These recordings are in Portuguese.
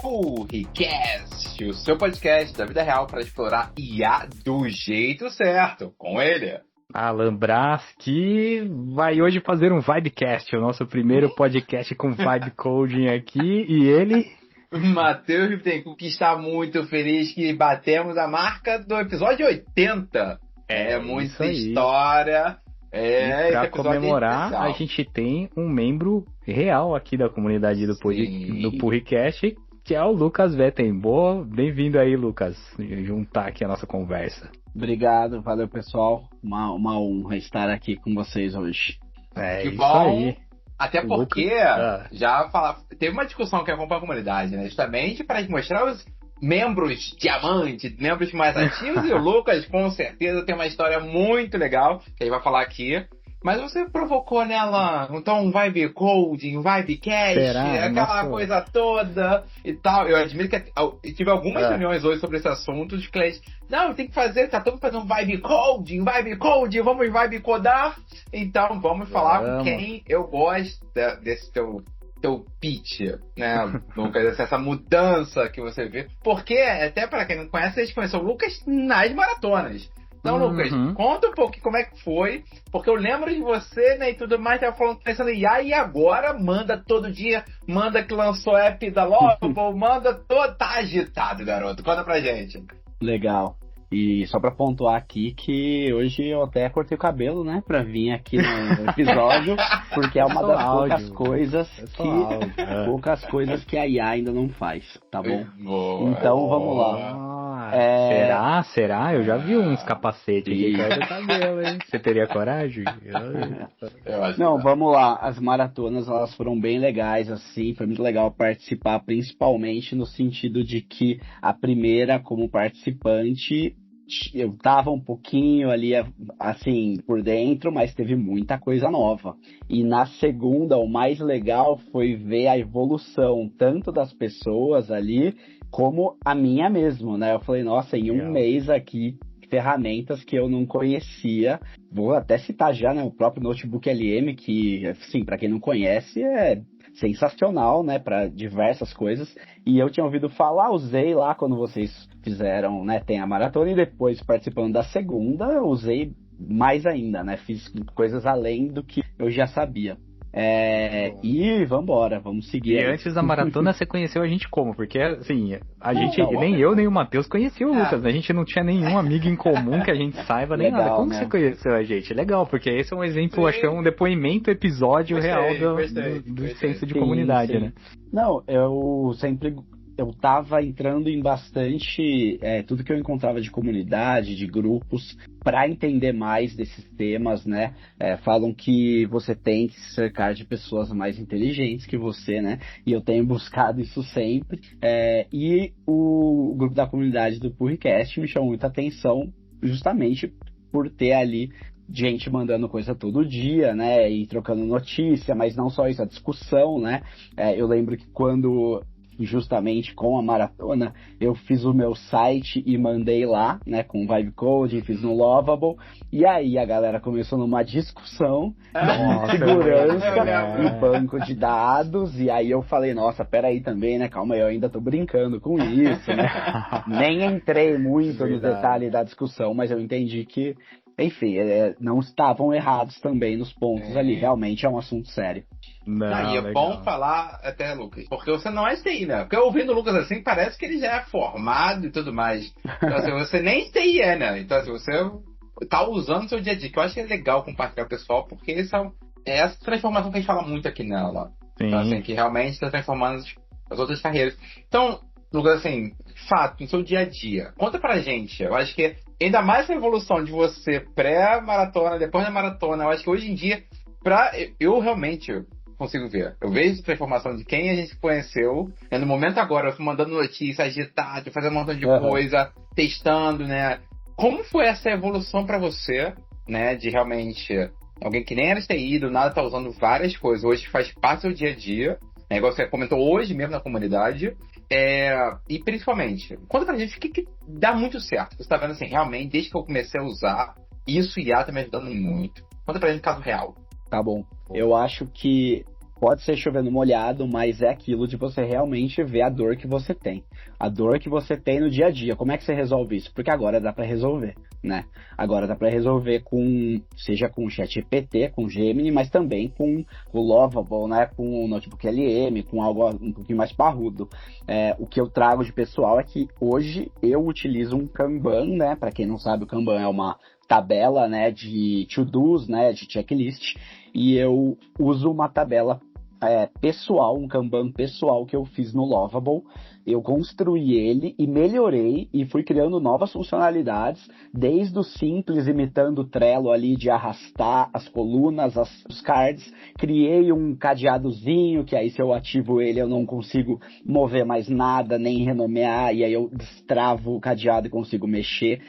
PurriCast, o seu podcast da vida real para explorar IA do jeito certo, com ele. Alan Braz, que vai hoje fazer um Vibecast, o nosso primeiro podcast com vibe coding aqui, e ele... Matheus Bittencourt, que está muito feliz que batemos a marca do episódio 80. É muita história. E pra comemorar, a gente tem um membro real aqui da comunidade do PurriCast, que é o Lucas Vetten. Boa, bem-vindo aí, Lucas, juntar aqui a nossa conversa. Obrigado, valeu pessoal, uma honra estar aqui com vocês hoje. Que isso bom. Aí. Até porque teve uma discussão que acompanha a comunidade, né? Justamente para mostrar os membros diamante, membros mais ativos, e o Lucas com certeza tem uma história muito legal que a gente vai falar aqui. Mas você provocou nela, então, vibe coding, vibecast, aquela coisa toda e tal. Eu admito que eu tive algumas reuniões hoje sobre esse assunto de clientes. Não, tem que fazer, tá todo mundo fazendo vibe coding, vamos vibe codar. Então, vamos falar com quem eu gosto desse teu pitch, né, Lucas, essa mudança que você vê. Porque, até para quem não conhece, a gente conheceu o Lucas nas maratonas. Então, Lucas, conta um pouquinho como é que foi, porque eu lembro de você, né, e tudo mais, tava falando, pensando em IA, e agora manda todo dia, manda que lançou app da Lovable, manda todo, tá agitado, garoto, conta pra gente. Legal. E só pra pontuar aqui que hoje eu até cortei o cabelo, né, pra vir aqui no episódio, porque é uma das poucas coisas que a IA ainda não faz, tá bom? Então vamos lá. Será? Eu já vi uns capacetes aqui perto do cabelo, hein? Você teria coragem? Não, vamos lá. As maratonas, elas foram bem legais, assim. Foi muito legal participar, principalmente no sentido de que a primeira, como participante, eu tava um pouquinho ali, assim, por dentro, mas teve muita coisa nova. E na segunda, o mais legal foi ver a evolução, tanto das pessoas ali, como a minha mesmo, né? Eu falei, nossa, em um mês aqui, ferramentas que eu não conhecia. Vou até citar já, né, o próprio Notebook LM, que, assim, para quem não conhece, é sensacional, né, para diversas coisas. E eu tinha ouvido falar, usei lá quando vocês fizeram, né, tem a maratona, e depois participando da segunda, eu usei mais ainda, né, fiz coisas além do que eu já sabia. E vambora, vamos seguir. E antes da maratona você conheceu a gente como? Porque, assim, nem eu nem o Matheus conhecia o Lucas, né? A gente não tinha nenhum amigo em comum que a gente saiba, nem nada. Como você conheceu a gente? Legal, porque esse é um exemplo, acho que é um depoimento, episódio real do senso de comunidade, né? Não, eu tava entrando em bastante, tudo que eu encontrava de comunidade, de grupos, para entender mais desses temas, né? Falam que você tem que se cercar de pessoas mais inteligentes que você, né? E eu tenho buscado isso sempre. E o grupo da comunidade do PurriCast me chamou muita atenção, justamente por ter ali gente mandando coisa todo dia, né? E trocando notícia, mas não só isso, a discussão, né? Eu lembro que quando... justamente com a maratona, eu fiz o meu site e mandei lá, né, com Vibe Coding, fiz no Lovable, e aí a galera começou numa discussão de segurança e banco de dados, e aí eu falei, nossa, peraí também, né, calma, eu ainda tô brincando com isso, né, nem entrei muito no detalhe da discussão, mas eu entendi que, enfim, não estavam errados também nos pontos ali, realmente é um assunto sério. E é bom falar até, Lucas, porque você não é TI, né? Porque ouvindo o Lucas assim, parece que ele já é formado e tudo mais. Então, assim, você nem TI é, né? Então, assim, você tá usando o seu dia a dia, que eu acho que é legal compartilhar com o pessoal, porque é essa transformação que a gente fala muito aqui nela. Então, assim, que realmente está transformando as outras carreiras. Então, Lucas, assim, fato, no seu dia a dia, conta pra gente. Eu acho que ainda mais a evolução de você pré-maratona, depois da maratona, eu acho que hoje em dia, eu realmente consigo ver. Eu vejo a transformação de quem a gente conheceu. No momento agora, eu fui mandando notícia, agitado, fazendo um montão de coisa, testando, né? Como foi essa evolução pra você, né? De realmente alguém que nem era TI, do nada tá usando várias coisas, hoje faz parte do dia a dia. Né? Igual você comentou hoje mesmo na comunidade. E principalmente, conta pra gente o que dá muito certo. Você tá vendo assim, realmente, desde que eu comecei a usar, isso IA tá me ajudando muito. Conta pra gente um caso real. Tá bom. Eu acho que pode ser chovendo molhado, mas é aquilo de você realmente ver a dor que você tem. A dor que você tem no dia a dia. Como é que você resolve isso? Porque agora dá para resolver, né? Agora dá para resolver seja com o ChatGPT, com o Gemini, mas também com o Lovable, né? Com o Notebook LM, com algo um pouquinho mais parrudo. O que eu trago de pessoal é que hoje eu utilizo um Kanban, né? Para quem não sabe, o Kanban é uma tabela, né, de to-dos, né, de checklist, e eu uso uma tabela pessoal, um Kanban pessoal que eu fiz no Lovable. Eu construí ele e melhorei e fui criando novas funcionalidades, desde o simples, imitando o Trello ali de arrastar as colunas, os cards. Criei um cadeadozinho, que aí se eu ativo ele eu não consigo mover mais nada, nem renomear, e aí eu destravo o cadeado e consigo mexer.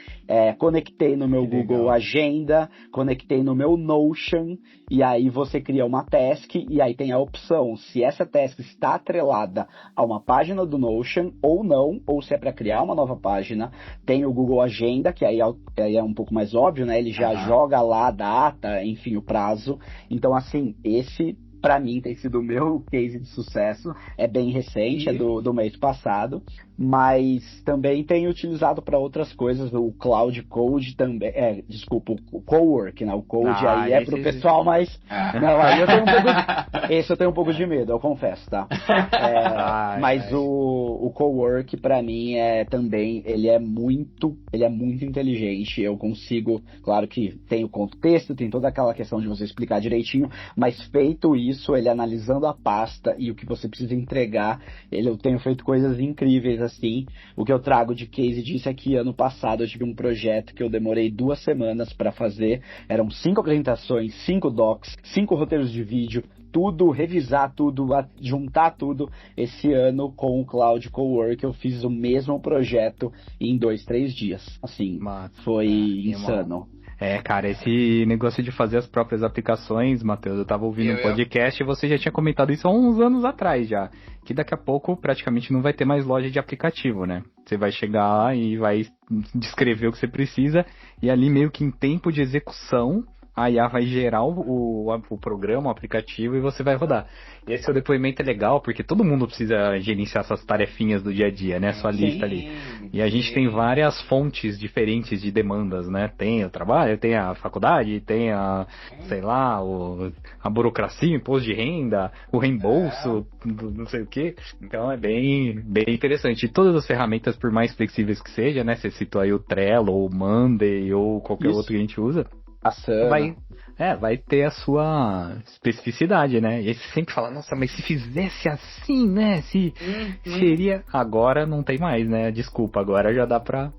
Conectei no meu Google Agenda, conectei no meu Notion, e aí você cria uma task, e aí tem a opção, se essa task está atrelada a uma página do Notion, ou não, ou se é para criar uma nova página. Tem o Google Agenda, que aí é um pouco mais óbvio, né? Ele já joga lá a data, enfim, o prazo. Então, assim, esse, para mim, tem sido o meu case de sucesso. É bem recente, é do mês passado. Mas também tenho utilizado para outras coisas, o Cloud Code também, o Cowork, né? O Code aí é pro pessoal, mas não, aí eu tenho esse eu tenho um pouco de medo, eu confesso, tá? Mas o Cowork para mim também, ele é muito inteligente. Eu consigo, claro que tem o contexto, tem toda aquela questão de você explicar direitinho, mas feito isso, ele analisando a pasta e o que você precisa entregar, eu tenho feito coisas incríveis. Assim, o que eu trago de case disso é que ano passado eu tive um projeto que eu demorei 2 semanas para fazer. Eram 5 apresentações, 5 docs, 5 roteiros de vídeo, tudo, revisar tudo, juntar tudo. Esse ano com o Cloud Cowork eu fiz o mesmo projeto em 2, 3 dias. Assim, foi insano. Cara, esse negócio de fazer as próprias aplicações, Matheus, eu tava ouvindo um podcast e você já tinha comentado isso há uns anos atrás já, que daqui a pouco praticamente não vai ter mais loja de aplicativo, né? Você vai chegar lá e vai descrever o que você precisa e ali meio que em tempo de execução a IA vai gerar o programa, o aplicativo, e você vai rodar. E esse seu depoimento é legal, porque todo mundo precisa gerenciar essas tarefinhas do dia a dia, né? Sua lista ali. E a gente tem várias fontes diferentes de demandas, né? Tem o trabalho, tem a faculdade, tem sei lá, a burocracia, o imposto de renda, o reembolso, não sei o quê. Então é bem interessante. E todas as ferramentas, por mais flexíveis que seja, né? Você citou aí o Trello, ou o Monday, ou qualquer outro que a gente usa. Vai ter a sua especificidade, né? E aí você sempre fala, nossa, mas se fizesse assim, né? Seria... Agora não tem mais, né? Desculpa, agora já dá pra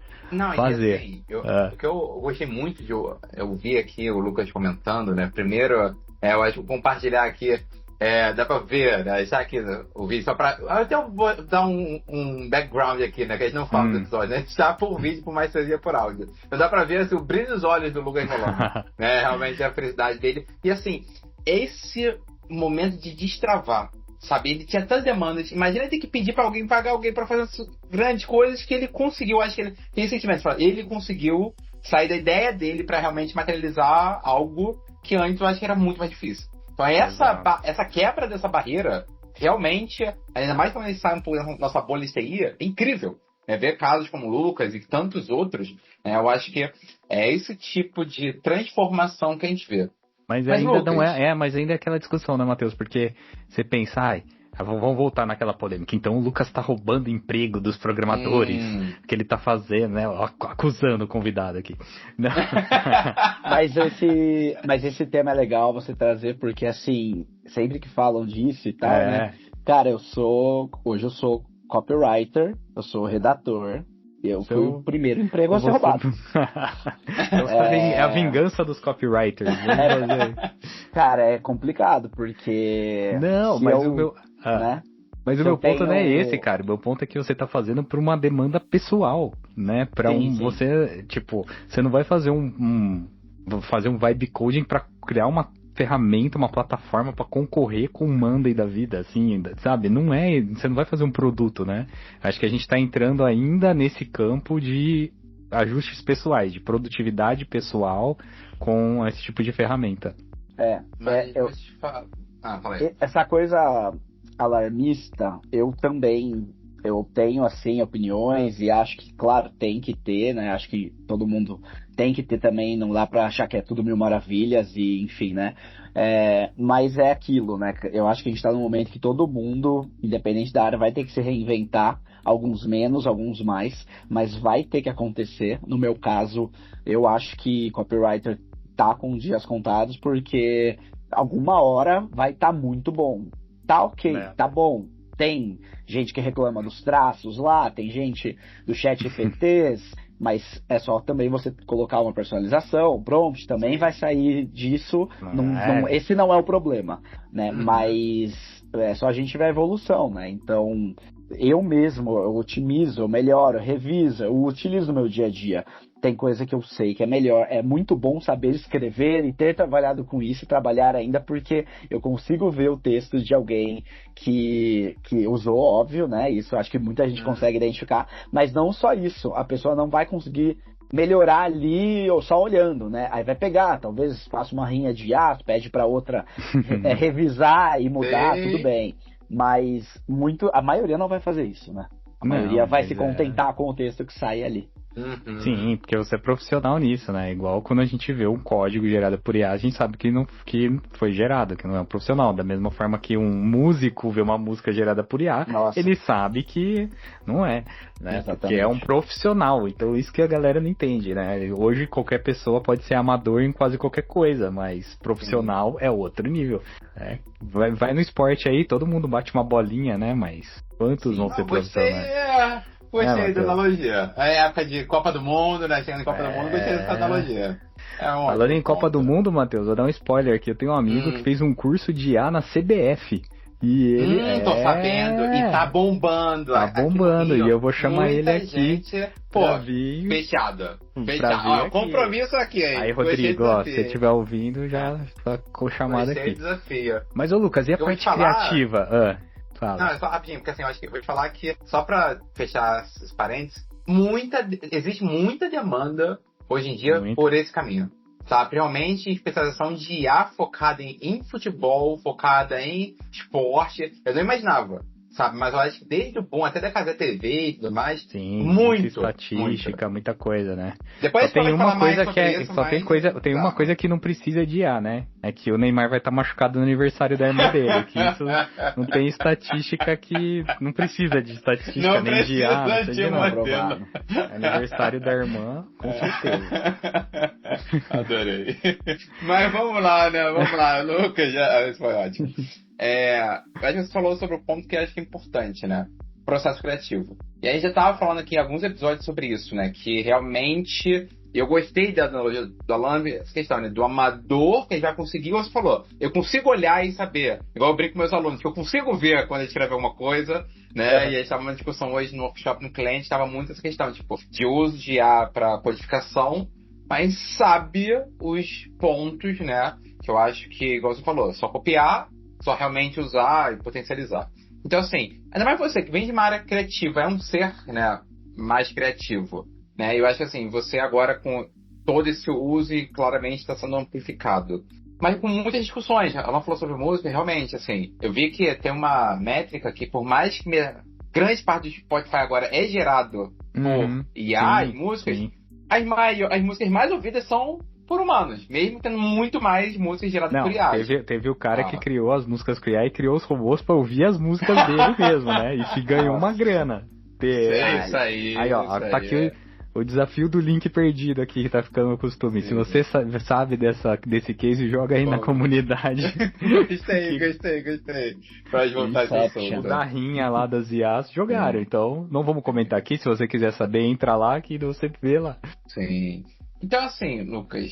fazer. E assim, o que eu gostei muito de eu vi aqui o Lucas comentando, né? Primeiro, eu acho que compartilhar aqui, dá pra ver, né? Já aqui o vídeo, só pra... Até eu vou dar um background aqui, né? Que a gente não fala do episódio, né? A gente tá por vídeo, por mais que seja por áudio. Então dá pra ver assim, o brilho dos olhos do Lucas rolando, né? Realmente a felicidade dele. E assim, esse momento de destravar, sabe? Ele tinha tantas demandas. Imagina ele ter que pedir pra alguém, pagar alguém pra fazer grandes coisas que ele conseguiu. Acho que ele tem sentimento. Ele conseguiu sair da ideia dele pra realmente materializar algo que antes eu acho que era muito mais difícil. Então essa quebra dessa barreira, realmente, ainda mais quando a gente sai um pouco da nossa bolha de TI, é incrível. Ver casos como o Lucas e tantos outros, eu acho que é esse tipo de transformação que a gente vê. Mas ainda Lucas, não mas ainda é aquela discussão, né, Matheus? Porque você pensa, vamos voltar naquela polêmica. Então o Lucas tá roubando emprego dos programadores que ele tá fazendo, né? Acusando o convidado aqui. Mas esse tema é legal você trazer, porque assim, sempre que falam disso e tal, né? Cara, hoje eu sou copywriter, eu sou redator. Eu fui o primeiro emprego a ser roubado. É a vingança dos copywriters. Cara, é complicado, porque... Não, mas o meu... Né? Mas o meu ponto não é esse, cara. O meu ponto é que você tá fazendo por uma demanda pessoal, né? Sim. Você, você não vai fazer fazer um vibe coding pra criar uma ferramenta, uma plataforma pra concorrer com o Monday da vida, assim, sabe? Você não vai fazer um produto, né? Acho que a gente tá entrando ainda nesse campo de ajustes pessoais, de produtividade pessoal com esse tipo de ferramenta. fala aí. Essa coisa alarmista, eu tenho, assim, opiniões e acho que, claro, tem que ter, né? Acho que todo mundo tem que ter também, não dá pra achar que é tudo mil maravilhas e, enfim, né? Mas é aquilo, né? Eu acho que a gente tá num momento que todo mundo, independente da área, vai ter que se reinventar, alguns menos, alguns mais, mas vai ter que acontecer. No meu caso, eu acho que copywriter tá com dias contados, porque alguma hora vai estar muito bom. Tá ok, tá bom. Tem gente que reclama dos traços lá, tem gente do chat GPTs, mas é só também você colocar uma personalização, prompt, também vai sair disso. Esse não é o problema, né? Mas é só a gente ver a evolução, né? Então, eu mesmo, eu otimizo, eu melhoro, eu reviso, eu utilizo no meu dia a dia. Tem coisa que eu sei que é melhor. É muito bom saber escrever e ter trabalhado com isso e trabalhar ainda, porque eu consigo ver o texto de alguém que usou, óbvio, né? Isso acho que muita gente consegue identificar, mas não só isso. A pessoa não vai conseguir melhorar ali ou só olhando, né? Aí vai pegar, talvez faça uma rinha de pede para outra revisar e mudar, tudo bem. Mas a maioria não vai fazer isso, né? A maioria vai se contentar com o texto que sai ali. Sim, porque você é profissional nisso, né? Igual quando a gente vê um código gerado por IA, a gente sabe que foi gerado, que não é um profissional. Da mesma forma que um músico vê uma música gerada por IA, ele sabe que não é, né? Exatamente. Porque é um profissional. Então isso que a galera não entende, né? Hoje qualquer pessoa pode ser amador em quase qualquer coisa, mas profissional é outro nível, né? Vai no esporte aí, todo mundo bate uma bolinha, né? Mas quantos vão ser profissionais? Gostei da analogia. É época de Copa do Mundo, né? Chegando em Copa do Mundo, gostei dessa analogia. Falando em Copa do Mundo, Matheus, vou dar um spoiler aqui. Eu tenho um amigo que fez um curso de IA na CBF. E ele tô sabendo. E tá bombando. Tá bombando. E eu vou chamar ele aqui. Fechada. Ó, compromisso aqui, hein? Aí, Rodrigo, se você estiver ouvindo, já tá com chamada aqui. Desafio. Mas, ô Lucas, e a parte criativa? Fala. Não, é só rapidinho, porque assim, eu acho que eu vou te falar que, só pra fechar esses parênteses, existe muita demanda hoje em dia por esse caminho. Sabe? Realmente especialização de IA focada em futebol, focada em esporte. Eu não imaginava, sabe? Mas eu acho que desde o bom, até da Casa TV e tudo mais, sim, muito. Estatística, muita coisa, né? Depois tem uma coisa que tem uma coisa que não precisa de IA, né? É que o Neymar vai estar machucado no aniversário da irmã dele. Que isso não tem estatística que não precisa de estatística não nem de IA. Não precisa de provar. Aniversário da irmã, com certeza. Adorei. Mas vamos lá, né? Vamos lá, Lucas, isso foi ótimo. A gente falou sobre o ponto que eu acho que é importante, né? Processo criativo. E a gente já estava falando aqui em alguns episódios sobre isso, né? Que realmente eu gostei da analogia do Alan, essa questão, né? Do amador que a gente vai conseguir, como você falou, eu consigo olhar e saber. Igual eu brinco com meus alunos, que eu consigo ver quando ele escreve alguma coisa, né? E a gente estava numa discussão hoje no workshop no cliente, estava muito essa questão, tipo, de uso de IA para codificação, mas sabe os pontos, né? Que eu acho que, igual você falou, só copiar, só realmente usar e potencializar. Então, assim, ainda mais você que vem de uma área criativa, é um ser, né, mais criativo, né? Eu acho que, assim, você agora com todo esse uso e claramente está sendo amplificado. Mas com muitas discussões, ela falou sobre música, realmente, assim, eu vi que tem uma métrica que, por mais que grande parte do Spotify agora é gerado por IA e músicas, as músicas mais ouvidas são por humanos, mesmo tendo muito mais músicas geradas por IA. Teve o cara que criou as músicas criar e criou os robôs pra ouvir as músicas dele mesmo, né? E se ganhou uma grana. Isso aí. Aí, ó, tá aqui o desafio do link perdido aqui, que tá ficando no costume. Se você sabe desse case, joga aí na comunidade. Gostei. Pra juntar essa da rinha lá das IAs, jogaram. Então, não vamos comentar aqui. Se você quiser saber, entra lá que você vê lá. Sim. Então, assim, Lucas,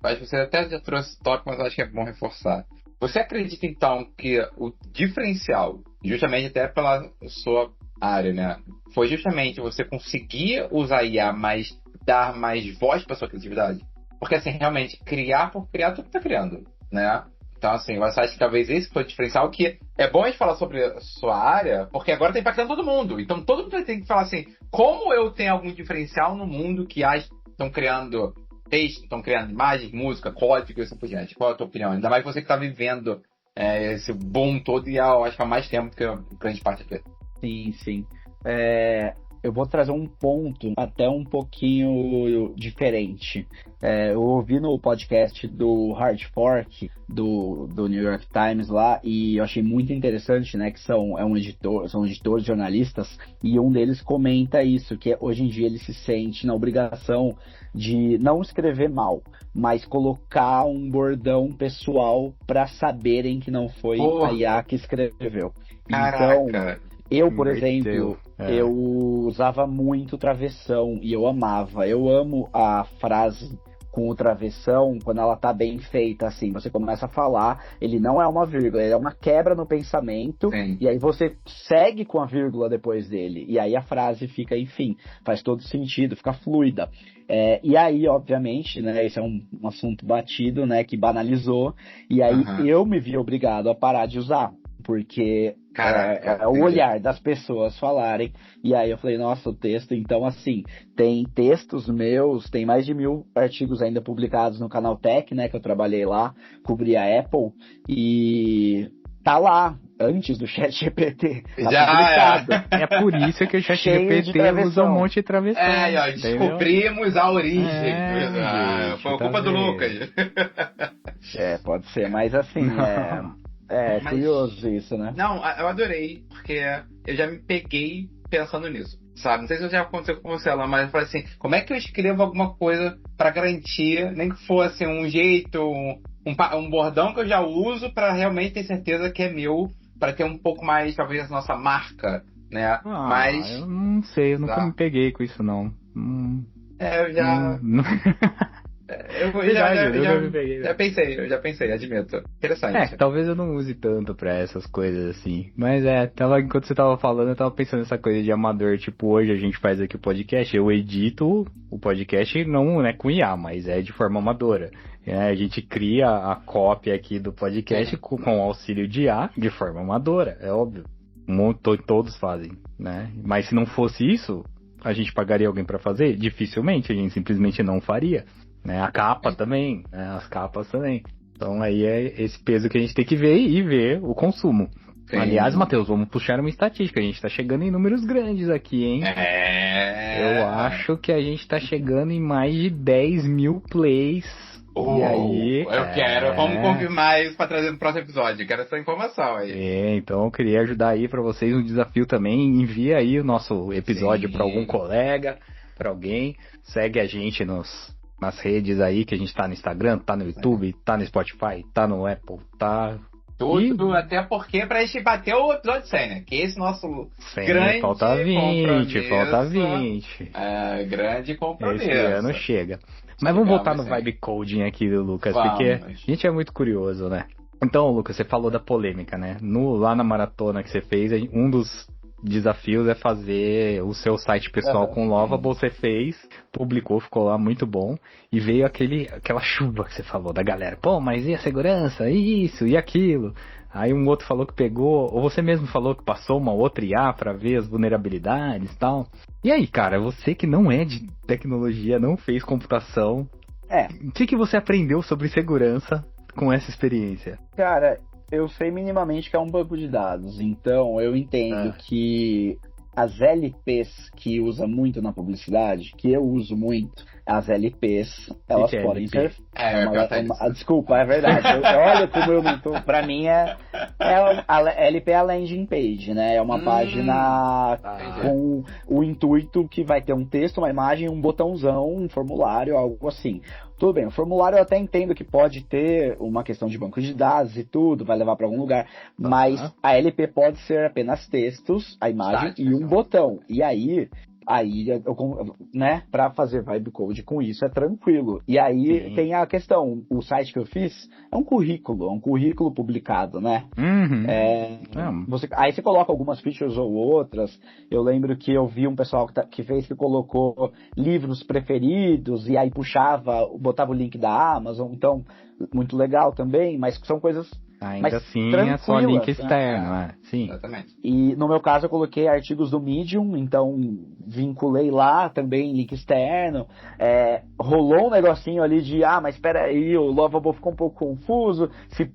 acho que você até já trouxe tópico, mas acho que é bom reforçar. Você acredita, então, que o diferencial, justamente até pela sua área, né, foi justamente você conseguir usar IA, mas dar mais voz para sua criatividade? Porque, assim, realmente, criar por criar, tudo tá criando, né? Então, assim, você acha que talvez esse foi o diferencial, que é bom a gente falar sobre a sua área, porque agora tá impactando todo mundo. Então, todo mundo tem que falar assim, como eu tenho algum diferencial no mundo que estão criando texto, estão criando imagens, música, código e assim por diante. Qual é a tua opinião? Ainda mais você que está vivendo esse boom todo, e eu acho que há mais tempo que a grande parte aqui. Sim. Eu vou trazer um ponto até um pouquinho diferente. Eu ouvi no podcast do Hard Fork, do New York Times lá, e eu achei muito interessante, né, que são editores, jornalistas, e um deles comenta isso, que hoje em dia ele se sente na obrigação de não escrever mal, mas colocar um bordão pessoal para saberem que não foi a IA que escreveu. Caraca. Então, eu, por exemplo, eu usava muito travessão e eu amava. Eu amo a frase com o travessão quando ela tá bem feita, assim. Você começa a falar, ele não é uma vírgula, ele é uma quebra no pensamento. Sim. E aí você segue com a vírgula depois dele. E aí a frase fica, enfim, faz todo sentido, fica fluida. E aí, obviamente, né, esse é um assunto batido, né, que banalizou. E aí eu me vi obrigado a parar de usar. Porque o olhar das pessoas falarem. E aí eu falei, nossa, o texto, então assim, tem textos meus, tem mais de 1000 artigos ainda publicados no Canaltech, né, que eu trabalhei lá, cobri a Apple, e tá lá, antes do ChatGPT. Tá já publicado. É por isso que o ChatGPT usa um monte de travessão. Descobrimos a origem. Foi a culpa do Lucas. Pode ser, mas assim, mas curioso isso, né? Não, eu adorei, porque eu já me peguei pensando nisso, sabe? Não sei se já aconteceu com você lá, mas eu falei assim, como é que eu escrevo alguma coisa pra garantir, nem que fosse um jeito, um bordão que eu já uso pra realmente ter certeza que é meu, pra ter um pouco mais, talvez, a nossa marca, né? Mas eu não sei, eu nunca me peguei com isso, não. Eu já... Eu já pensei, admito. Interessante. Talvez eu não use tanto pra essas coisas assim. Mas enquanto você tava falando, eu tava pensando nessa coisa de amador. Tipo, hoje a gente faz aqui o podcast, eu edito o podcast não é com IA, mas é de forma amadora. A gente cria a cópia aqui do podcast com o auxílio de IA de forma amadora, é óbvio. Todos fazem, né? Mas se não fosse isso, a gente pagaria alguém pra fazer? Dificilmente, a gente simplesmente não faria. Né, a capa também, né, as capas também. Então aí é esse peso que a gente tem que ver e ver o consumo. Sim. Aliás, Matheus, vamos puxar uma estatística. A gente tá chegando em números grandes aqui, hein? Eu acho que a gente tá chegando em mais de 10 mil plays. E aí... Eu quero, vamos confirmar isso pra trazer no próximo episódio. Eu quero essa informação aí. Então eu queria ajudar aí pra vocês um desafio também. Envia aí o nosso episódio pra algum colega, pra alguém. Segue a gente nas redes aí, que a gente tá no Instagram, tá no YouTube, tá no Spotify, tá no Apple, tá... Tudo, até porque pra gente bater o episódio 100, né? Que esse nosso grande falta 20. Grande compromisso. Esse ano chega. Mas vamos voltar no vibe coding aqui do Lucas, porque a gente é muito curioso, né? Então, Lucas, você falou da polêmica, né? Lá na maratona que você fez, um dos desafios é fazer o seu site pessoal com Lovable. Você fez, publicou, ficou lá muito bom, e veio aquela chuva que você falou da galera, pô, mas e a segurança, e isso, e aquilo. Aí um outro falou que pegou, ou você mesmo falou que passou uma outra IA pra ver as vulnerabilidades e tal. E aí, cara, você que não é de tecnologia, não fez computação, o que você aprendeu sobre segurança com essa experiência? Cara, eu sei minimamente que é um banco de dados, então eu entendo que as LPs que usa muito na publicidade, que eu uso muito, as LPs, elas podem ser... Desculpa, é verdade. Olha como eu não tô... Pra mim a LP é a landing page, né? É uma página com o intuito que vai ter um texto, uma imagem, um botãozão, um formulário, algo assim. Tudo bem, o formulário eu até entendo que pode ter uma questão de banco de dados e tudo, vai levar para algum lugar, mas a LP pode ser apenas textos, a imagem e um botão. E aí né, para fazer vibe code com isso é tranquilo. E aí tem a questão, o site que eu fiz é um currículo publicado, né? Aí você coloca algumas features ou outras. Eu lembro que eu vi um pessoal que colocou livros preferidos e aí botava o link da Amazon. Então, muito legal também, mas são coisas ainda assim é só link externo, né? Sim. Exatamente. E no meu caso eu coloquei artigos do Medium, então vinculei lá também link externo. Rolou um negocinho ali de, mas espera aí, o Lovable ficou um pouco confuso,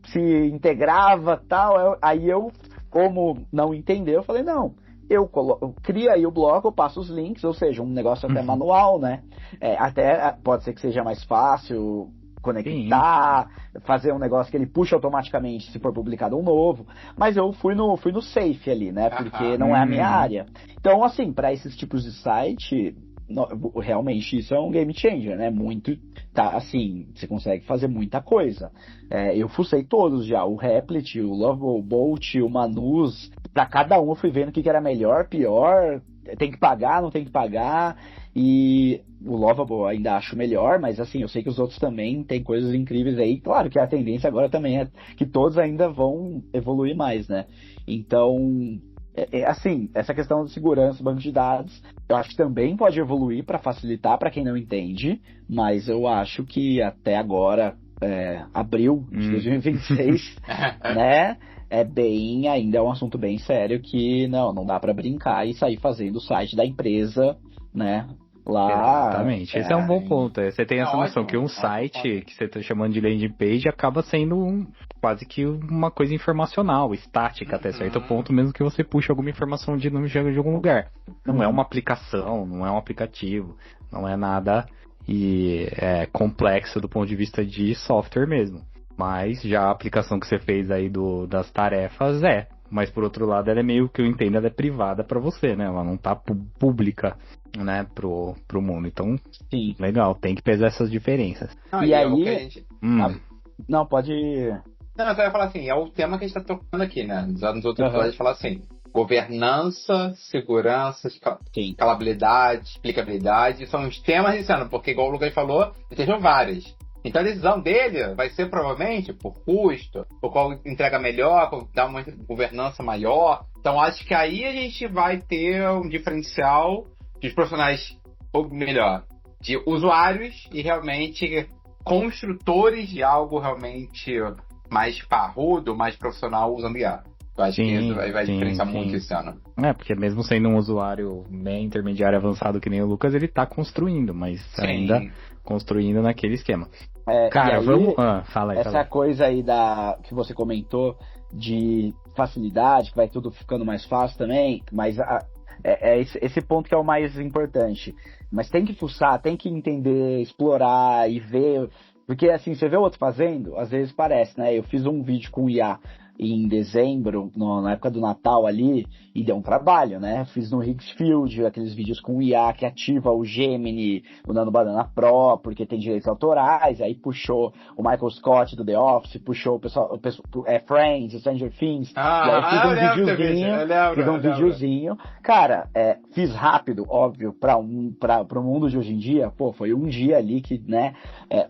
se integrava tal. Aí eu, como não entendeu, eu falei, não, eu crio aí o bloco, eu passo os links, ou seja, um negócio até manual, né? Até pode ser que seja mais fácil conectar, fazer um negócio que ele puxa automaticamente se for publicado um novo, mas eu fui no safe ali, né, porque não é a minha área. Então, assim, para esses tipos de site, realmente isso é um game changer, né, muito, assim, você consegue fazer muita coisa. Eu fucei todos já, o Replit, o Lovable Bolt, o Manus, para cada um eu fui vendo o que era melhor, pior, tem que pagar, não tem que pagar, e o Lovable ainda acho melhor, mas assim, eu sei que os outros também tem coisas incríveis aí. Claro que a tendência agora também é que todos ainda vão evoluir mais, né? Então, assim, essa questão de segurança, banco de dados, eu acho que também pode evoluir para facilitar para quem não entende, mas eu acho que até agora, abril de 2026, né? Ainda é um assunto bem sério que não dá para brincar e sair fazendo o site da empresa, né? Lá. Exatamente, esse é um bom ponto. Você tem essa noção que um site que você está chamando de landing page acaba sendo quase que uma coisa informacional, estática até certo ponto, mesmo que você puxe alguma informação de algum lugar. Não é uma aplicação, não é um aplicativo, não é nada complexo do ponto de vista de software mesmo. Mas já a aplicação que você fez aí das tarefas mas por outro lado ela é meio que eu entendo, ela é privada para você, né? Ela não tá pública, né, pro mundo. Então, sim, legal, tem que pesar essas diferenças. E aí, não, pode... Não, eu ia falar assim, é o tema que a gente tá tocando aqui, né? Nos outros episódios, falar assim, governança, segurança, escalabilidade, explicabilidade, são os temas desse ano, porque igual o Lucas falou, estejam vários. Então a decisão dele vai ser provavelmente por custo, por qual entrega melhor, por dar uma governança maior. Então acho que aí a gente vai ter um diferencial dos profissionais, ou melhor, de usuários e realmente construtores de algo realmente mais parrudo, mais profissional usando IA. Eu acho que isso vai diferenciar muito esse ano. Porque mesmo sendo um usuário intermediário avançado que nem o Lucas, ele tá construindo, mas ainda construindo naquele esquema. Cara, aí, vamos... fala aí. Essa coisa aí que você comentou de facilidade, que vai tudo ficando mais fácil também, mas esse ponto que é o mais importante. Mas tem que fuçar, tem que entender, explorar e ver... Porque assim, você vê o outro fazendo, às vezes parece, né? Eu fiz um vídeo com IA em dezembro, na época do Natal ali, e deu um trabalho, né? Fiz no Higgsfield, aqueles vídeos com o IA que ativa o Gemini, o Nano Banana Pro, porque tem direitos autorais, aí puxou o Michael Scott do The Office, puxou o pessoal Friends, Stranger Things, e aí fiz um videozinho, cara, fiz rápido, óbvio, pro mundo de hoje em dia, foi um dia ali que, né,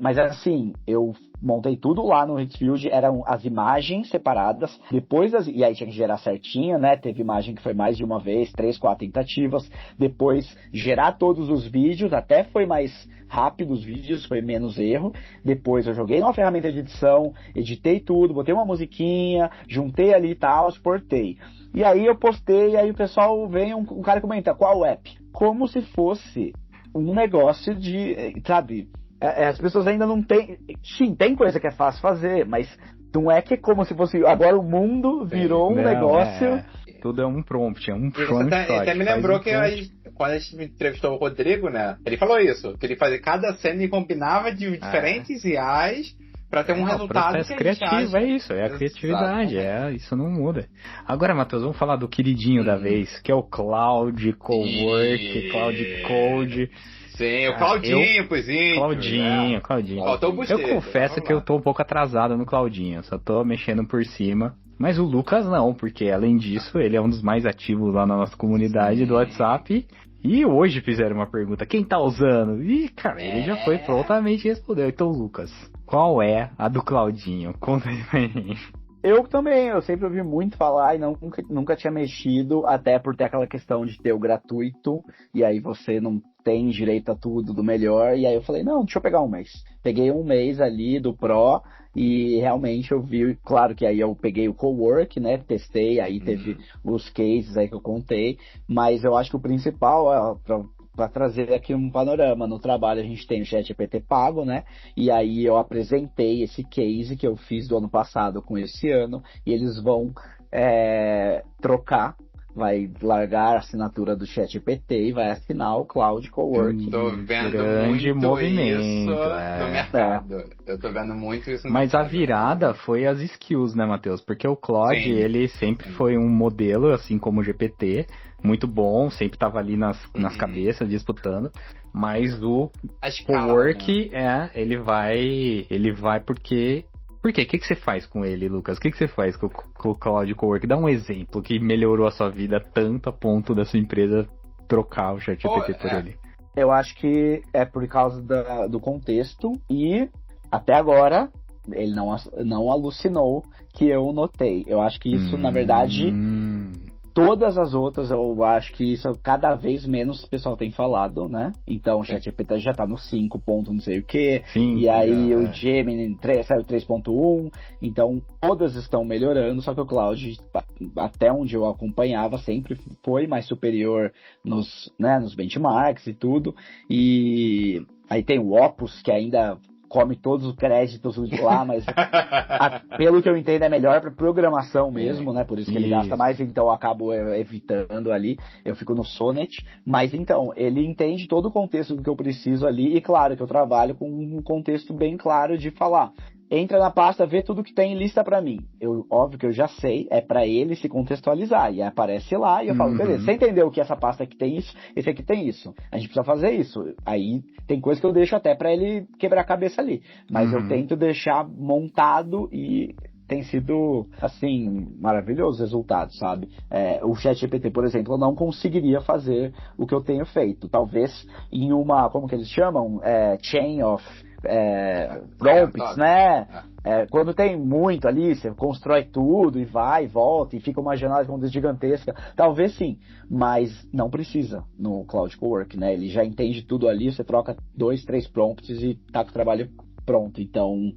mas assim, eu montei tudo lá no Higgsfield, eram as imagens separadas, depois e aí tinha que gerar certinho, né, teve imagem que foi mais de uma vez, 3, 4 tentativas, depois gerar todos os vídeos, até foi mais rápido os vídeos, foi menos erro, depois eu joguei numa ferramenta de edição, editei tudo, botei uma musiquinha, juntei ali e tal, exportei. E aí eu postei, e aí o pessoal vem, um cara comenta, qual app? Como se fosse um negócio de, sabe... As pessoas ainda não têm... Sim, tem coisa que é fácil fazer, mas não é que é como se fosse... Agora o mundo virou um negócio... Tudo é um prompt, prompt. Até me lembrou que quando a gente entrevistou o Rodrigo, né? Ele falou isso, que ele fazia cada cena e combinava de diferentes IAs para ter um resultado processo criativo, é isso, a criatividade, isso não muda. Agora, Matheus, vamos falar do queridinho da vez, que é o Cloud Cowork, Cloud Code... Sim, o Claudinho, poisinho. Claudinho. Eu confesso que eu tô um pouco atrasado no Claudinho, só tô mexendo por cima. Mas o Lucas não, porque além disso, ele é um dos mais ativos lá na nossa comunidade do WhatsApp. E hoje fizeram uma pergunta, quem tá usando? E, cara, ele já foi prontamente respondeu. Então, Lucas, qual é a do Claudinho? Conta aí pra gente. Eu também, eu sempre ouvi muito falar e nunca tinha mexido, até por ter aquela questão de ter o gratuito, e aí você não tem direito a tudo do melhor, e aí eu falei, não, deixa eu pegar um mês. Peguei um mês ali do Pro, e realmente eu vi, claro que aí eu peguei o Cowork, né, testei, aí teve os cases aí que eu contei, mas eu acho que o principal, para trazer aqui um panorama, no trabalho a gente tem o ChatGPT pago, né? E aí eu apresentei esse case que eu fiz do ano passado com esse ano, e eles vão trocar, vai largar a assinatura do ChatGPT e vai assinar o Cloud Coworking. Tô vendo grande muito movimento isso no mercado. Eu tô vendo muito isso no Mas mercado. a virada foi as skills, né, Matheus? Porque o Claude, Sim. ele sempre foi um modelo, assim como o GPT, muito bom, sempre tava ali nas cabeças, disputando. Mas o A escala, Cowork, ele vai porque... Por quê? O que você faz com ele, Lucas? O que você faz com o Cloud Cowork? Dá um exemplo que melhorou a sua vida tanto a ponto da sua empresa trocar o ChatGPT por ele. Eu acho que é por causa do contexto e até agora ele não alucinou que eu notei. Eu acho que isso, na verdade, todas as outras, eu acho que isso cada vez menos o pessoal tem falado, né? Então o ChatGPT já tá no 5 ponto não sei o que, e aí o Gemini saiu 3.1, então todas estão melhorando, só que o Cloud, até onde eu acompanhava, sempre foi mais superior nos benchmarks e tudo, e aí tem o Opus, que ainda come todos os créditos lá, mas pelo que eu entendo é melhor para programação mesmo, né? Por isso que ele gasta mais, então eu acabo evitando ali, eu fico no Sonnet, mas então, ele entende todo o contexto do que eu preciso ali, e claro que eu trabalho com um contexto bem claro de falar, entra na pasta, vê tudo que tem e lista pra mim. Óbvio que eu já sei, é pra ele se contextualizar. E aparece lá e eu falo, beleza, você entendeu que essa pasta aqui tem isso, esse aqui tem isso. A gente precisa fazer isso. Aí tem coisa que eu deixo até pra ele quebrar a cabeça ali. Mas eu tento deixar montado e tem sido, assim, maravilhoso o resultado, sabe? O ChatGPT, por exemplo, eu não conseguiria fazer o que eu tenho feito. Talvez em uma, como que eles chamam? Chain of prompts, né? Quando tem muito ali, você constrói tudo e vai e volta e fica uma janela gigantesca. Talvez sim, mas não precisa no Cloud Cowork, né? Ele já entende tudo ali, você troca 2, 3 prompts e tá com o trabalho pronto. Então,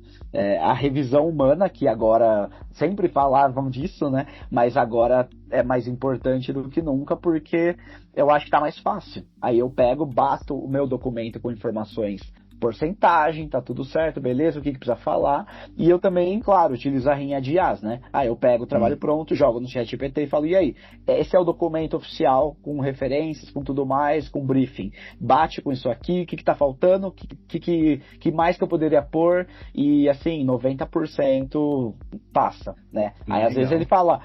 a revisão humana, que agora sempre falavam disso, né? Mas agora é mais importante do que nunca, porque eu acho que tá mais fácil. Aí eu pego, bato o meu documento com informações, porcentagem, tá tudo certo, beleza, o que precisa falar, e eu também, claro, utilizo a rinha de IAs, né? Aí eu pego o trabalho pronto, jogo no ChatGPT e falo, e aí, esse é o documento oficial, com referências, com tudo mais, com briefing, bate com isso aqui, o que tá faltando, que mais que eu poderia pôr, e assim, 90% passa, né? Aí às vezes ele fala,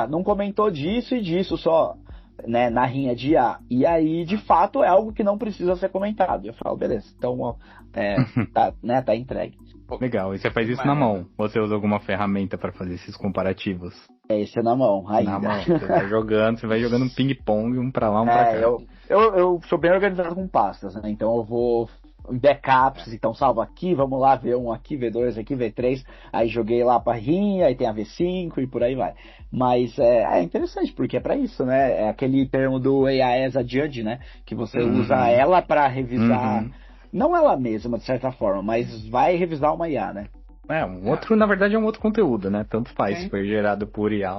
não comentou disso e disso só, né, na rinha de IA. E aí, de fato, é algo que não precisa ser comentado. Eu falo, beleza, então tá entregue. Legal, e você faz isso na mão? Ou você usa alguma ferramenta para fazer esses comparativos? Esse é na mão, ainda. Na mão, você vai jogando um ping-pong, um pra lá, um pra cá. Eu sou bem organizado com pastas, né? Então eu vou em backups, então salvo aqui, vamos lá, V1 aqui, V2 aqui, V3, aí joguei lá pra rinha, aí tem a V5 e por aí vai. Mas é interessante, porque é pra isso, né? É aquele termo do AI as a judge, né? Que você usa ela pra revisar, não ela mesma, de certa forma, mas vai revisar uma IA, né? Na verdade é um outro conteúdo, né? Tanto faz, se foi gerado por IA.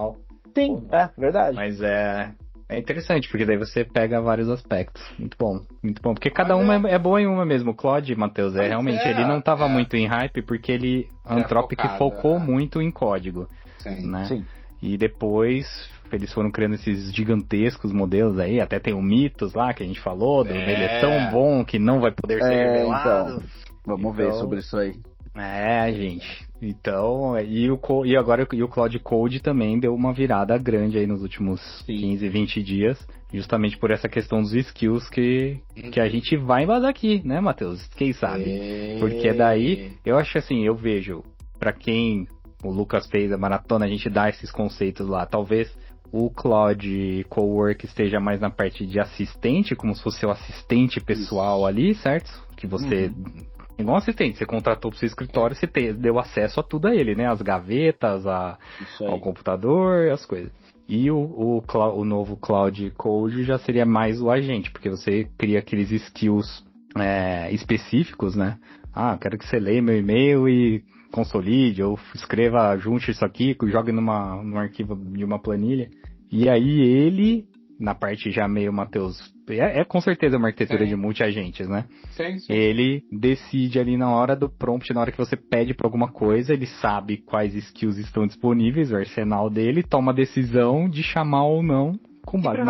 Sim, verdade. Mas é interessante, porque daí você pega vários aspectos. Muito bom, muito bom. Porque cada uma é boa em uma mesmo. O Claude, Matheus, realmente, ele não estava muito em hype, porque ele, Anthropic, focou muito em código. Sim. Né? Sim. E depois, eles foram criando esses gigantescos modelos aí, até tem o Mythos lá, que a gente falou, ele é tão bom que não vai poder ser revelado. Então, vamos ver sobre isso aí. Gente. Então, e agora o Cloud Code também deu uma virada grande aí nos últimos 15, 20 dias, justamente por essa questão dos skills que a gente vai embasar aqui, né, Matheus? Quem sabe? Porque daí, eu acho assim, eu vejo, pra quem o Lucas fez a maratona, a gente dá esses conceitos lá, talvez o Cloud Cowork esteja mais na parte de assistente, como se fosse o assistente pessoal ali, certo? Que você Igual assistente, você contratou pro seu escritório, você deu acesso a tudo a ele, né? As gavetas, ao computador, as coisas. E o novo Cloud Code já seria mais o agente, porque você cria aqueles skills específicos, né? Quero que você leia meu e-mail e consolide, ou escreva, junte isso aqui, jogue num arquivo de uma planilha. E aí ele, na parte já meio Matheus, com certeza uma arquitetura de multi-agentes, né? Sim. Ele decide ali na hora do prompt, na hora que você pede para alguma coisa, ele sabe quais skills estão disponíveis, o arsenal dele, toma a decisão de chamar ou não com base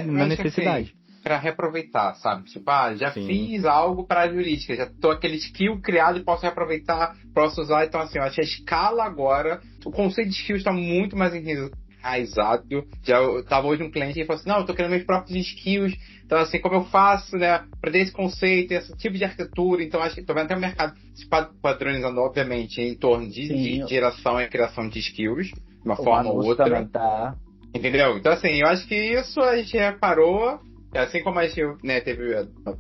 na necessidade. Para reaproveitar, sabe? Tipo, fiz algo para a jurídica, já tô aquele skill criado e posso reaproveitar, posso usar. Então, assim, eu acho que a escala agora, o conceito de skill está muito mais enraizado. Já eu tava hoje um cliente e falou assim, não, eu tô criando meus próprios skills, então assim, como eu faço, né, para ter esse conceito, esse tipo de arquitetura. Então acho que tô vendo até o mercado se padronizando, obviamente, em torno de geração e criação de skills, de uma forma ou outra. Tá. Entendeu? Então assim, eu acho que isso a gente reparou, assim como a gente, né, teve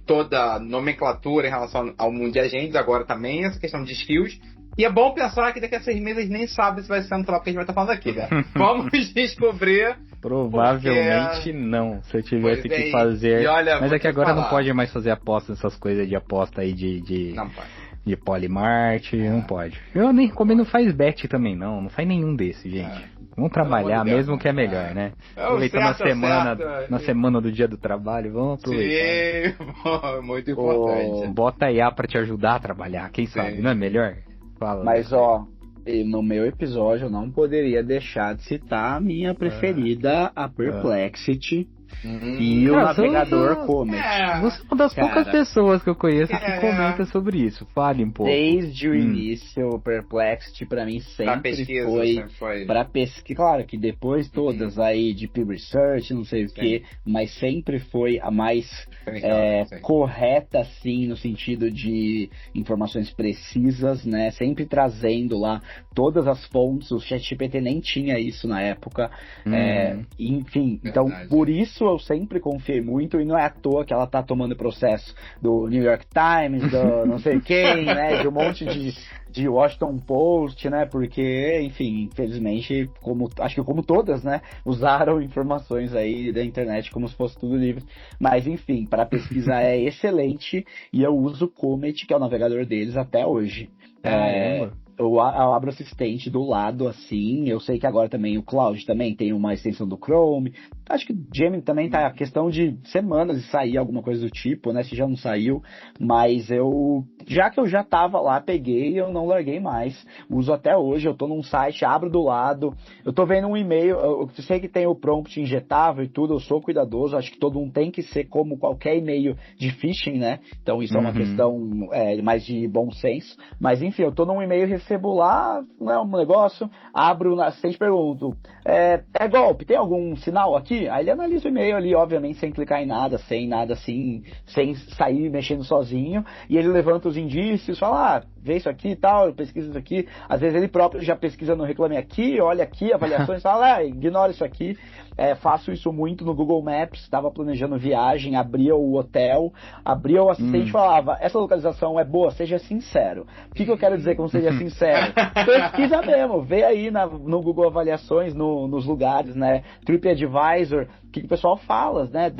toda a nomenclatura em relação ao mundo de agentes, agora também essa questão de skills. E é bom pensar que daqui a 6 meses nem sabe se vai ser no que a gente vai estar falando aqui, né? Vamos descobrir. Provavelmente não, se eu tivesse que fazer. Olha, mas é que agora não pode mais fazer aposta nessas coisas de aposta aí Não pode. De Polymart, não pode. Eu nem recomendo, faz bet também, não faz nenhum desses, gente. Vamos trabalhar mesmo que é melhor, né? Aproveitar na semana do dia do trabalho, vamos aproveitar. Sim, muito importante. Bota a IA pra te ajudar a trabalhar, quem sabe, não é melhor? Fala. Mas, no meu episódio eu não poderia deixar de citar a minha preferida, a Perplexity. E o navegador Comet. Você é uma das poucas pessoas que eu conheço que comenta sobre isso. Fale um pouco. Desde o início, o Perplexity pra mim sempre foi pra pesquisa. Claro que depois todas aí de Pew Research, não sei o que, mas sempre foi a mais correta, assim, no sentido de informações precisas, né? Sempre trazendo lá todas as fontes. O ChatGPT nem tinha isso na época. Enfim, então por isso eu sempre confiei muito, e não é à toa que ela tá tomando processo do New York Times, do não sei quem, né, de um monte de Washington Post, né, porque, enfim, infelizmente, acho que como todas, né, usaram informações aí da internet como se fosse tudo livre, mas enfim, para pesquisa é excelente, e eu uso o Comet, que é o navegador deles até hoje. Eu abro o assistente do lado, assim. Eu sei que agora também o Cloud também tem uma extensão do Chrome. Acho que o Gemini também tá a questão de semanas de sair alguma coisa do tipo, né? Se já não saiu. Mas já que eu já tava lá, peguei e eu não larguei mais. Uso até hoje. Eu tô num site, abro do lado. Eu tô vendo um e-mail. Eu sei que tem o prompt injetável e tudo. Eu sou cuidadoso. Acho que todo mundo tem que ser como qualquer e-mail de phishing, né? Então isso é uma questão mais de bom senso. Mas enfim, eu tô num e-mail, recebo lá, né, um negócio, abro na assistente e pergunto, é golpe, tem algum sinal aqui? Aí ele analisa o e-mail ali, obviamente, sem clicar em nada, sem nada assim, sem sair mexendo sozinho, e ele levanta os indícios, fala, vê isso aqui e tal, pesquisa isso aqui, às vezes ele próprio já pesquisa no Reclame Aqui, olha aqui, avaliações, fala, ignora isso aqui. Faço isso muito no Google Maps, estava planejando viagem, abria o hotel, abria o assistente e falava, essa localização é boa, seja sincero. O que eu quero dizer com seja sincero? Pesquisa mesmo, vê aí no Google Avaliações, nos lugares, né, TripAdvisor, o que o pessoal fala, né,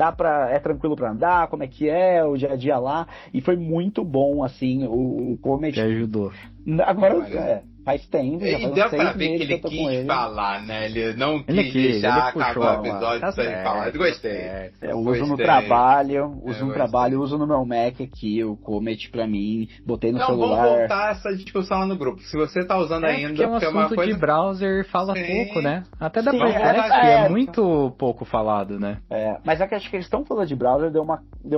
é tranquilo para andar, como é que é o dia a dia lá, e foi muito bom, assim, o Comet. Que ajudou. Agora, faz tempo, já faz deu pra 6 ver que meses ele que eu tô com quis ele. falar, né? Ele não quis deixar acabar o episódio sem falar. Eu gostei. Eu uso no trabalho, uso no meu Mac aqui, o Comet pra mim, botei no celular. Vamos voltar essa discussão lá no grupo. Se você tá usando ainda, porque é uma coisa de browser fala pouco, né? Até da Perplexity é muito pouco falado, né? Mas é que acho que eles estão falando de browser, deu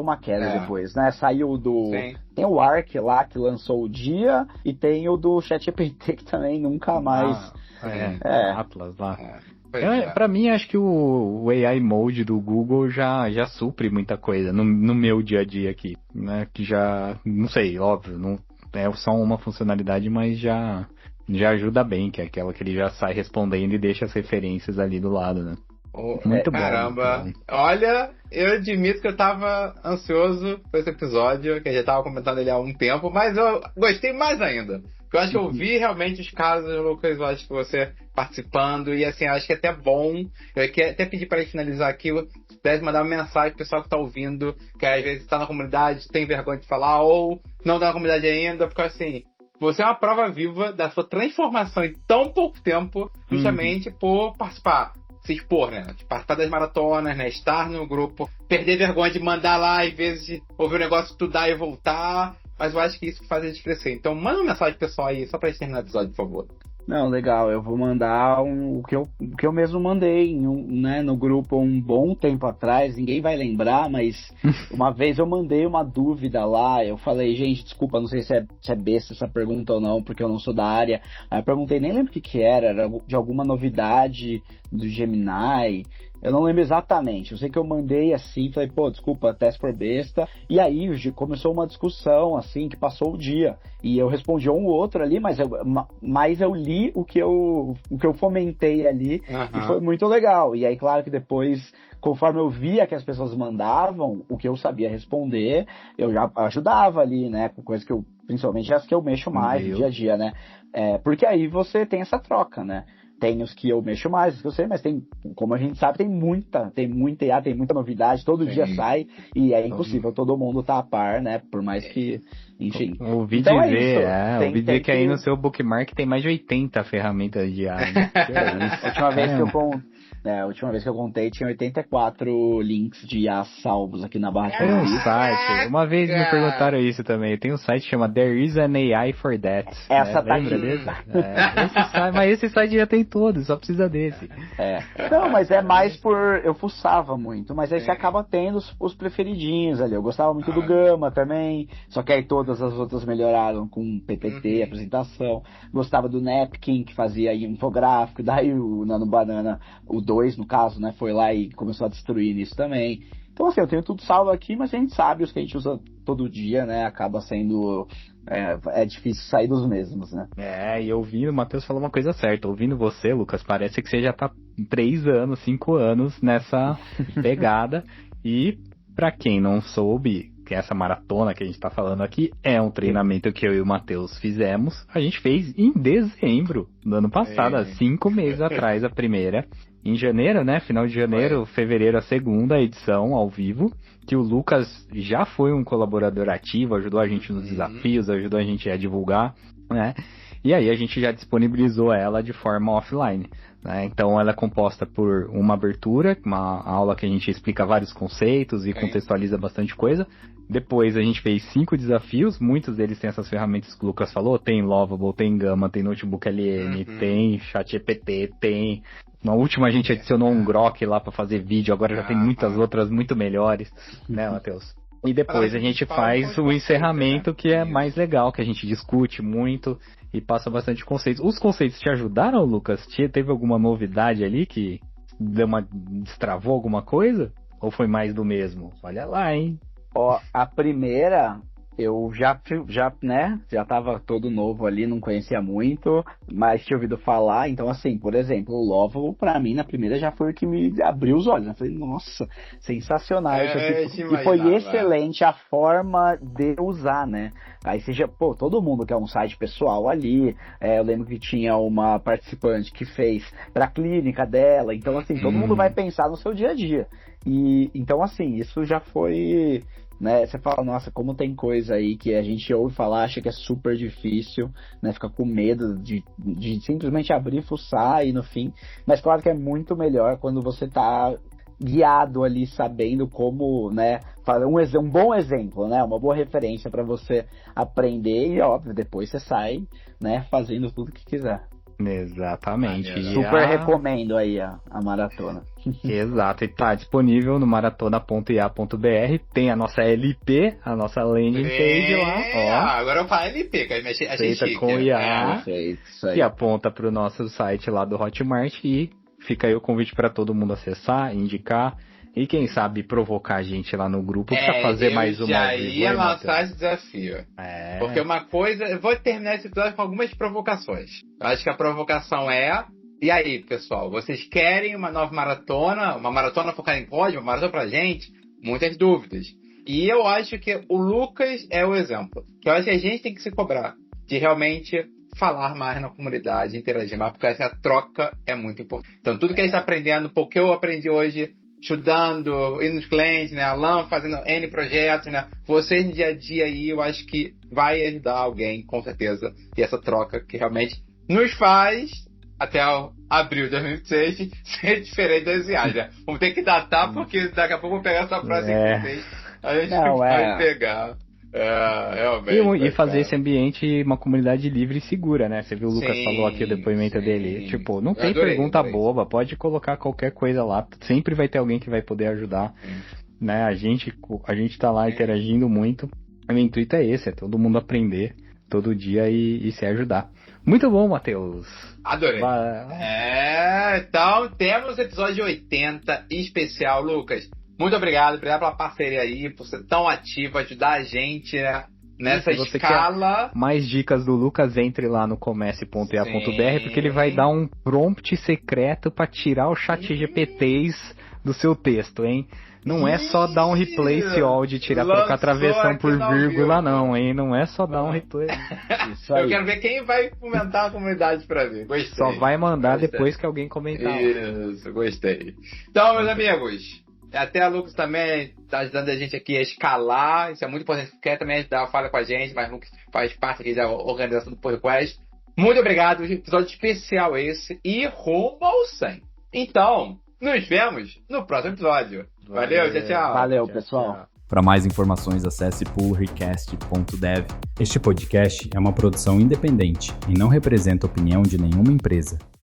uma queda depois, né? Saiu do... Tem o Arc lá, que lançou o dia, e tem o do ChatGPT, que também nunca mais... Atlas lá. Pra mim, acho que o AI Mode do Google já supre muita coisa no meu dia a dia aqui, né? Que já, não sei, óbvio, não é só uma funcionalidade, mas já ajuda bem, que é aquela que ele já sai respondendo e deixa as referências ali do lado, né? Muito bom. Caramba. Olha, eu admito que eu tava ansioso por esse episódio, que a gente tava comentando ele há um tempo, mas eu gostei mais ainda. Porque eu acho que eu vi realmente os casos, Lucas, eu acho que você participando, e assim, acho que é até bom. Eu queria até pedir para finalizar aqui, se pudesse mandar uma mensagem pro pessoal que tá ouvindo, que às vezes tá na comunidade, tem vergonha de falar, ou não tá na comunidade ainda, porque assim, você é uma prova viva da sua transformação em tão pouco tempo, justamente por participar. Se expor, né? Participar das maratonas, né? Estar no grupo, perder vergonha de mandar lá, às vezes ouvir o negócio, estudar e voltar. Mas eu acho que isso faz a gente crescer. Então manda uma mensagem pessoal aí, só pra gente terminar o episódio, por favor. Não, legal, eu vou mandar o que eu mesmo mandei né, no grupo um bom tempo atrás, ninguém vai lembrar, mas uma vez eu mandei uma dúvida lá, eu falei, gente, desculpa, não sei se é besta essa pergunta ou não, porque eu não sou da área. Aí eu perguntei, nem lembro o que era de alguma novidade do Gemini. Eu não lembro exatamente, eu sei que eu mandei assim, falei, pô, desculpa, até se for besta. E aí começou uma discussão, assim, que passou o dia. E eu respondi um outro ali, mas eu li o que eu fomentei ali, e foi muito legal. E aí, claro que depois, conforme eu via que as pessoas mandavam, o que eu sabia responder, eu já ajudava ali, né, com coisas que eu, principalmente as que eu mexo mais no dia a dia, né. Porque aí você tem essa troca, né. Tem os que eu mexo mais, os que eu sei, mas tem, como a gente sabe, tem muita IA, tem muita novidade, todo dia sai, e é impossível todo mundo tá a par, né? Por mais que, enfim. Ouvi então dizer, ouvi dizer que aí no seu bookmark tem mais de 80 ferramentas de IA, né? A última vez que eu contei tinha 84 links de IA salvos aqui na barra de Tem um site, uma vez me perguntaram isso também, tem um site que chama There is an AI for that. Essa tá lembra desse? Mas esse site já tem todos, só precisa desse. Não, mas é mais eu fuçava muito, mas aí você acaba tendo os preferidinhos ali. Eu gostava muito do Gama também, só que aí todas as outras melhoraram com PPT, apresentação. Gostava do Napkin, que fazia infográfico, daí o Nano Banana, o 2 no caso, né, foi lá e começou a destruir nisso também. Então assim, eu tenho tudo salvo aqui, mas a gente sabe, os que a gente usa todo dia, né, acaba sendo... É difícil sair dos mesmos, né? E ouvindo, o Matheus falou uma coisa certa. Ouvindo você, Lucas, parece que você já tá 3 anos, 5 anos nessa pegada. E pra quem não soube, que essa maratona que a gente tá falando aqui é um treinamento que eu e o Matheus fizemos. A gente fez em dezembro do ano passado, há 5 meses atrás, a primeira. Em janeiro, né? Final de janeiro, fevereiro, a segunda edição ao vivo. Que o Lucas já foi um colaborador ativo, ajudou a gente nos desafios, ajudou a gente a divulgar, né? E aí a gente já disponibilizou ela de forma offline, né? Então ela é composta por uma abertura, uma aula que a gente explica vários conceitos e contextualiza bastante coisa. Depois a gente fez 5 desafios, muitos deles têm essas ferramentas que o Lucas falou, tem Lovable, tem Gama, tem Notebook LM, tem ChatGPT, tem... Na última a gente adicionou um Grok lá pra fazer vídeo, agora já tem muitas outras muito melhores, né, Matheus? E depois a gente faz o encerramento, que é mais legal, que a gente discute muito e passa bastante conceitos. Os conceitos te ajudaram, Lucas? Teve alguma novidade ali que destravou alguma coisa? Ou foi mais do mesmo? Olha lá, hein? A primeira... Eu já tava todo novo ali, não conhecia muito, mas tinha ouvido falar. Então, assim, por exemplo, o Lovable, pra mim, na primeira já foi o que me abriu os olhos. Eu falei, nossa, sensacional isso aqui. E foi excelente a forma de usar, né? Aí seja, todo mundo quer um site pessoal ali. Eu lembro que tinha uma participante que fez pra clínica dela. Então, assim, todo mundo vai pensar no seu dia a dia. E, então, assim, isso já foi... Né, você fala, nossa, como tem coisa aí que a gente ouve falar, acha que é super difícil, né, fica com medo de simplesmente abrir, fuçar e no fim, mas claro que é muito melhor quando você tá guiado ali, sabendo como, né, fazer um bom exemplo, né, uma boa referência para você aprender e, óbvio, depois você sai, né, fazendo tudo que quiser. Exatamente. Super recomendo aí a maratona. Exato, e tá disponível no maratona.ia.br. Tem a nossa LP, a nossa landing page lá. Agora eu falo LP, que achei feita chique. Com IA, isso aí. Que aponta pro nosso site lá do Hotmart. E fica aí o convite para todo mundo acessar, indicar. E quem sabe provocar a gente lá no grupo pra fazer mais uma. Já ia lançar esse desafio. Porque uma coisa... Eu vou terminar esse episódio com algumas provocações. Eu acho que a provocação é E aí, pessoal, vocês querem uma nova maratona? Uma maratona focada em código? Uma maratona pra gente? Muitas dúvidas. E eu acho que o Lucas é o exemplo. Que eu acho que a gente tem que se cobrar de realmente falar mais na comunidade, interagir mais, porque essa troca é muito importante. Então, tudo que a gente está aprendendo, porque eu aprendi hoje, estudando, indo nos clientes, né? Alan fazendo N projetos, né? Vocês no dia a dia aí, eu acho que vai ajudar alguém, com certeza. E essa troca que realmente nos faz, até abril de 2026, ser diferente das viagens, né? Vamos ter que datar, porque daqui a pouco eu vou pegar essa frase aqui com vocês. A gente vai pegar. Realmente. E fazer esse ambiente uma comunidade livre e segura, né? Você viu o Lucas falou aqui o depoimento dele. Tipo, não tem pergunta boba, pode colocar qualquer coisa lá. Sempre vai ter alguém que vai poder ajudar. Né? A gente tá lá interagindo muito. O meu intuito é esse, é todo mundo aprender todo dia e se ajudar. Muito bom, Matheus. Adorei. Então temos o episódio 80 especial, Lucas. Muito obrigado pela parceria aí, por ser tão ativo, ajudar a gente nessa escala. Mais dicas do Lucas, entre lá no comece.ea.br, porque ele vai dar um prompt secreto para tirar o ChatGPTs do seu texto, hein? Não é só dar um replace all de trocar travessão por vírgula, não, hein? Não é só dar um replace. Eu quero ver quem vai comentar a comunidade pra mim. Gostei. Só vai mandar depois que alguém comentar. Isso, gostei. Então, meus amigos, até a Lucas também tá ajudando a gente aqui a escalar. Isso é muito importante. Quer também ajudar, fala com a gente, mas Lucas faz parte aqui da organização do podcast. Muito obrigado. Episódio especial esse. E rumo ao 100. Então, nos vemos no próximo episódio. Valeu, tchau. Valeu, pessoal. Para mais informações, acesse pullrecast.dev. Este podcast é uma produção independente e não representa a opinião de nenhuma empresa.